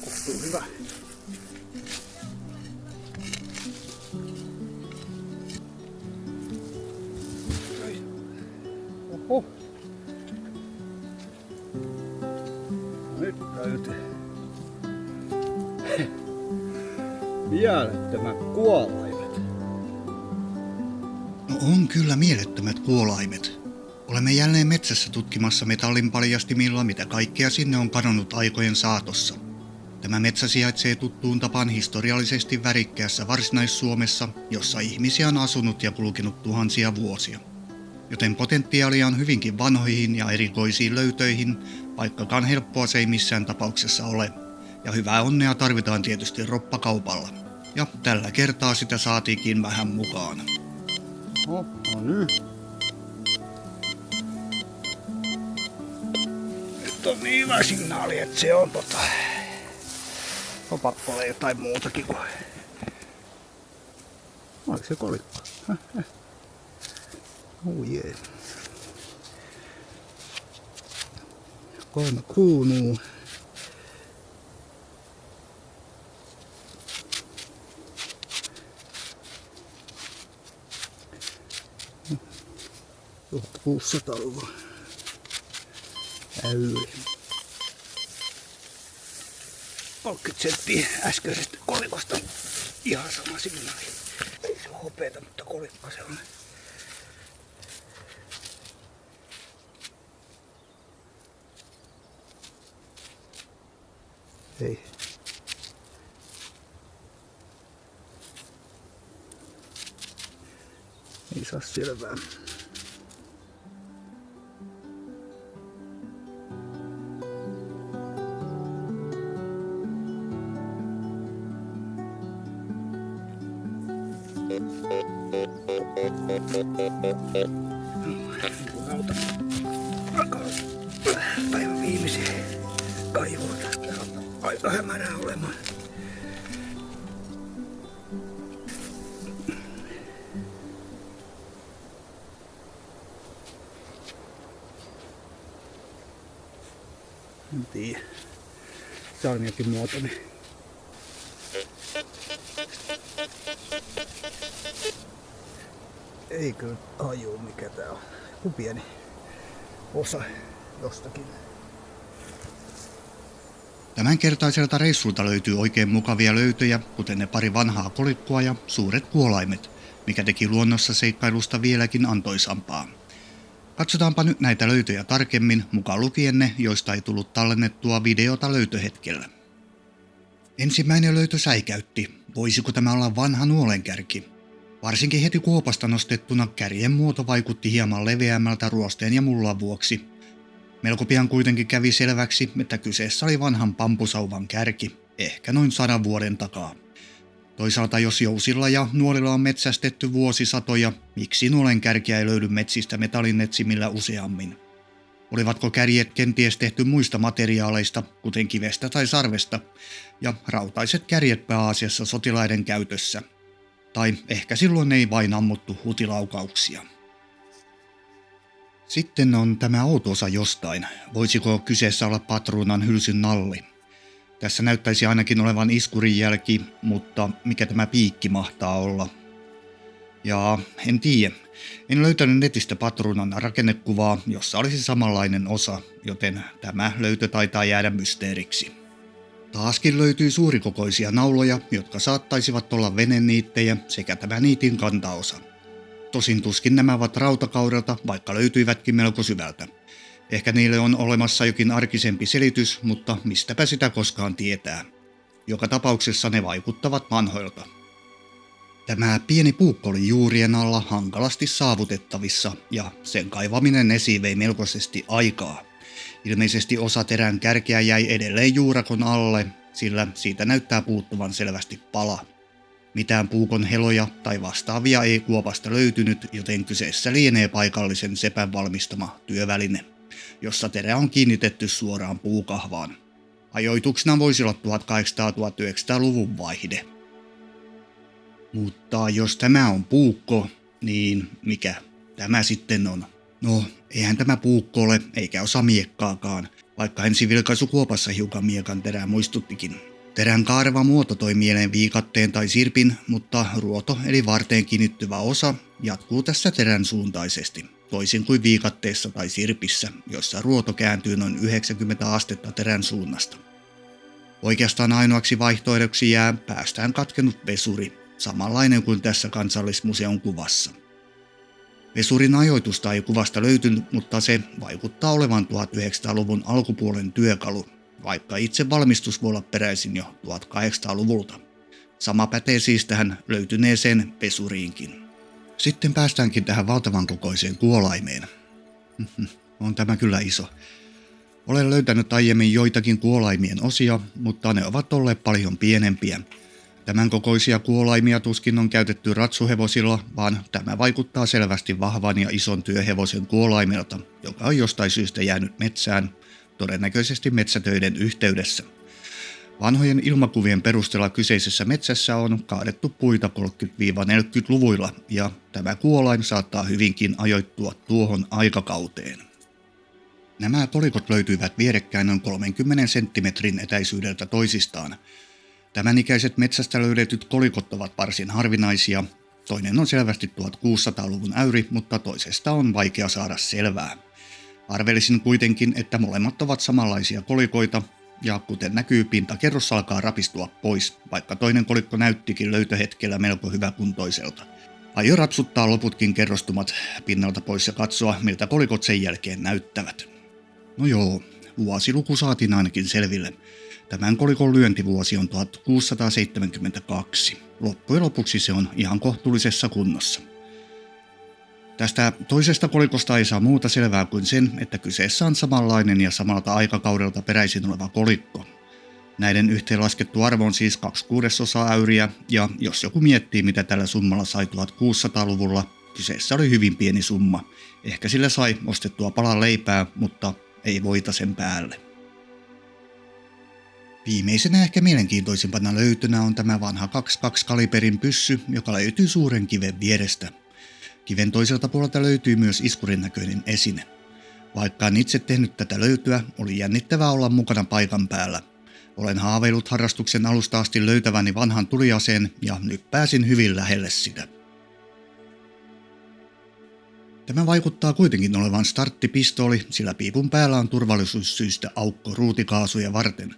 Kohtuu hyvä. Oho. Nyt löytyy. Mielettömät kuolaimet. No on kyllä mielettömät kuolaimet. Olemme jälleen metsässä tutkimassa metallinpaljastimilla, mitä kaikkea sinne on kadonnut aikojen saatossa. Tämä metsä sijaitsee tuttuun tapaan historiallisesti värikkäässä Varsinais-Suomessa, jossa ihmisiä on asunut ja kulkenut tuhansia vuosia. Joten potentiaalia on hyvinkin vanhoihin ja erikoisiin löytöihin, vaikkakaan helppoa se ei missään tapauksessa ole. Ja hyvää onnea tarvitaan tietysti roppakaupalla. Ja tällä kertaa sitä saatiinkin vähän mukaan. No nyt. Nyt on niin hyvä signaali, että se on on pakko olla jotain muutakin kuin... Oliko se kolikko? Oh jee. 3 kruunua. No, 1600-luvulla. Äyri. 30 senttiä äskeisestä kolikosta. Ihan sama signaali. Ei se ole hopeeta, mutta kolikko se on. Ei. Ei saa selvää. Rauta alkaa päivän viimeisiä kaivuuta. Aika hämärää olemaan. En tiedä. Salmiakin muotoinen. Ei kyllä hajuu mikä tää on. Joku pieni osa jostakin. Tämänkertaiselta reissulta löytyy oikein mukavia löytöjä, kuten ne pari vanhaa kolikkoa ja suuret kuolaimet, mikä teki luonnossa seikkailusta vieläkin antoisampaa. Katsotaanpa nyt näitä löytöjä tarkemmin, mukaan lukien ne, joista ei tullut tallennettua videota löytöhetkellä. Ensimmäinen löytö säikäytti. Voisiko tämä olla vanha nuolenkärki? Varsinkin heti kuopasta nostettuna kärjen muoto vaikutti hieman leveämmältä ruosteen ja mullan vuoksi. Melko pian kuitenkin kävi selväksi, että kyseessä oli vanhan pampusauvan kärki, ehkä noin 100 vuoden takaa. Toisaalta jos jousilla ja nuolilla on metsästetty vuosisatoja, miksi nuolenkärkiä ei löydy metsistä metallinetsimillä useammin? Olivatko kärjet kenties tehty muista materiaaleista, kuten kivestä tai sarvesta, ja rautaiset kärjet pääasiassa sotilaiden käytössä? Tai ehkä silloin ei vain ammuttu hutilaukauksia. Sitten on tämä outo osa jostain. Voisiko kyseessä olla patruunan hylsyn nalli? Tässä näyttäisi ainakin olevan iskurin jälki, mutta mikä tämä piikki mahtaa olla? Ja en tiedä. En löytänyt netistä patruunan rakennekuvaa, jossa olisi samanlainen osa, joten tämä löytö taitaa jäädä mysteeriksi. Taaskin löytyy suurikokoisia nauloja, jotka saattaisivat olla veneniittejä sekä tämä niitin kantaosa. Tosin tuskin nämä ovat rautakaudelta, vaikka löytyivätkin melko syvältä. Ehkä niille on olemassa jokin arkisempi selitys, mutta mistäpä sitä koskaan tietää. Joka tapauksessa ne vaikuttavat vanhoilta. Tämä pieni puukko oli juurien alla hankalasti saavutettavissa ja sen kaivaminen esiin vei melkoisesti aikaa. Ilmeisesti osa terän kärkeä jäi edelleen juurakon alle, sillä siitä näyttää puuttuvan selvästi pala. Mitään puukon heloja tai vastaavia ei kuopasta löytynyt, joten kyseessä lienee paikallisen sepän valmistama työväline, jossa terä on kiinnitetty suoraan puukahvaan. Ajoituksena voisi olla 1800-1900-luvun vaihde. Mutta jos tämä on puukko, niin mikä tämä sitten on? No, eihän tämä puukko ole, eikä osa miekkaakaan, vaikka ensivilkaisu kuopassa hiukan miekan terää muistuttikin. Terän kaareva muoto toi mieleen viikatteen tai sirpin, mutta ruoto eli varteen kiinnittyvä osa jatkuu tässä terän suuntaisesti, toisin kuin viikatteessa tai sirpissä, jossa ruoto kääntyy noin 90 astetta terän suunnasta. Oikeastaan ainoaksi vaihtoehdoksi jää päästään katkennut vesuri, samanlainen kuin tässä Kansallismuseon kuvassa. Vesurin ajoitusta ei kuvasta löytynyt, mutta se vaikuttaa olevan 1900-luvun alkupuolen työkalu, vaikka itse valmistus voi olla peräisin jo 1800-luvulta. Sama pätee siis tähän löytyneeseen vesuriinkin. Sitten päästäänkin tähän valtavan kokoiseen kuolaimeen. On tämä kyllä iso. Olen löytänyt aiemmin joitakin kuolaimien osia, mutta ne ovat olleet paljon pienempiä. Tämän kokoisia kuolaimia tuskin on käytetty ratsuhevosilla, vaan tämä vaikuttaa selvästi vahvan ja ison työhevosen kuolaimelta, joka on jostain syystä jäänyt metsään, todennäköisesti metsätöiden yhteydessä. Vanhojen ilmakuvien perusteella kyseisessä metsässä on kaadettu puita 30-40-luvuilla, ja tämä kuolain saattaa hyvinkin ajoittua tuohon aikakauteen. Nämä kolikot löytyivät vierekkäin noin 30 senttimetrin etäisyydeltä toisistaan. Tämän ikäiset metsästä löydetyt kolikot ovat varsin harvinaisia. Toinen on selvästi 1600-luvun äyri, mutta toisesta on vaikea saada selvää. Arvelisin kuitenkin, että molemmat ovat samanlaisia kolikoita, ja kuten näkyy, pintakerros alkaa rapistua pois, vaikka toinen kolikko näyttikin löytöhetkellä melko hyväkuntoiselta. Aion rapsuttaa loputkin kerrostumat pinnalta pois ja katsoa, miltä kolikot sen jälkeen näyttävät. No joo, vuosiluku saatiin ainakin selville. Tämän kolikon lyöntivuosi on 1672. Loppujen lopuksi se on ihan kohtuullisessa kunnossa. Tästä toisesta kolikosta ei saa muuta selvää kuin sen, että kyseessä on samanlainen ja samalta aikakaudelta peräisin oleva kolikko. Näiden yhteenlaskettu arvo on siis 2/6 äyriä, ja jos joku miettii, mitä tällä summalla sai 1600-luvulla, kyseessä oli hyvin pieni summa. Ehkä sillä sai ostettua palan leipää, mutta ei voita sen päälle. Viimeisenä ehkä mielenkiintoisimpana löytönä on tämä vanha 22 kaliberin pyssy, joka löytyy suuren kiven vierestä. Kiven toiselta puolelta löytyy myös iskurin näköinen esine. Vaikka en itse tehnyt tätä löytyä, oli jännittävää olla mukana paikan päällä. Olen haaveillut harrastuksen alusta asti löytäväni vanhan tuliaseen ja nyt pääsin hyvin lähelle sitä. Tämä vaikuttaa kuitenkin olevan starttipistooli, sillä piipun päällä on turvallisuussyistä aukko ruutikaasuja varten.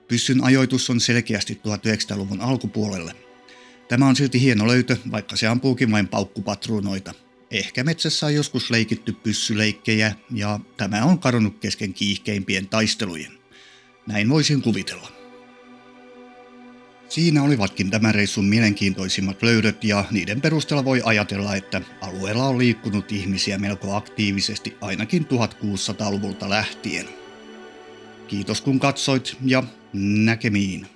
Pyssyn ajoitus on selkeästi 1900-luvun alkupuolelle. Tämä on silti hieno löytö, vaikka se ampuukin vain paukkupatruunoita. Ehkä metsässä on joskus leikitty pyssyleikkejä, ja tämä on kadonnut kesken kiihkeimpien taistelujen. Näin voisin kuvitella. Siinä olivatkin tämän reissun mielenkiintoisimmat löydöt, ja niiden perusteella voi ajatella, että alueella on liikkunut ihmisiä melko aktiivisesti ainakin 1600-luvulta lähtien. Kiitos kun katsoit, ja näkemiin.